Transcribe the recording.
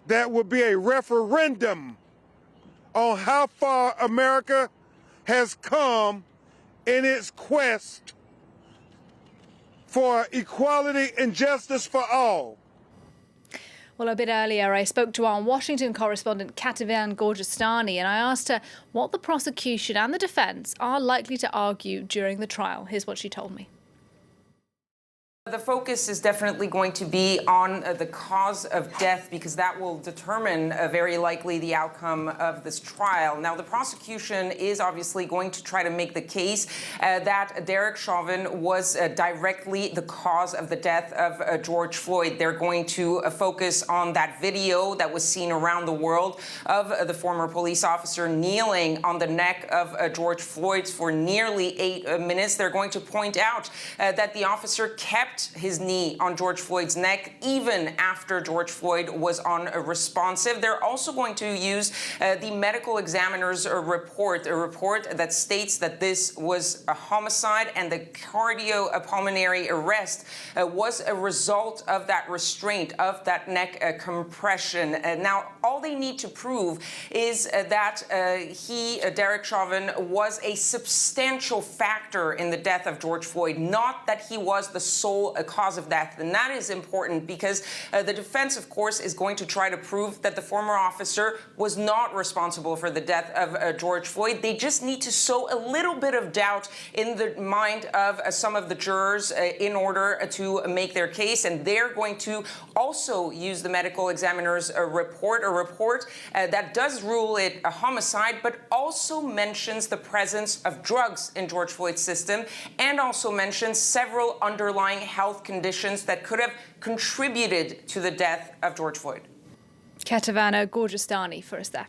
that would be a referendum on how far America has come in its quest for equality and justice for all. Well, a bit earlier, I spoke to our Washington correspondent, Chauvin, and I asked her what the prosecution and the defense are likely to argue during the trial. Here's what she told me. The focus is definitely going to be on the cause of death, because that will determine very likely the outcome of this trial. Now, the prosecution is obviously going to try to make the case that Derek Chauvin was directly the cause of the death of George Floyd. They're going to focus on that video that was seen around the world of the former police officer kneeling on the neck of George Floyd for nearly 8 minutes. They're going to point out that the officer kept his knee on George Floyd's neck even after George Floyd was unresponsive. They're also going to use the medical examiner's report, a report that states that this was a homicide and the cardiopulmonary arrest was a result of that restraint, of that neck compression. Now, all they need to prove is that Derek Chauvin, was a substantial factor in the death of George Floyd, not that he was the sole cause of death. And that is important because the defense, of course, is going to try to prove that the former officer was not responsible for the death of George Floyd. They just need to sow a little bit of doubt in the mind of some of the jurors in order to make their case. And they're going to also use the medical examiner's report, a report that does rule it a homicide, but also mentions the presence of drugs in George Floyd's system, and also mentions several underlying health conditions that could have contributed to the death of George Floyd. Chauvin, gorgeous Dani for us there.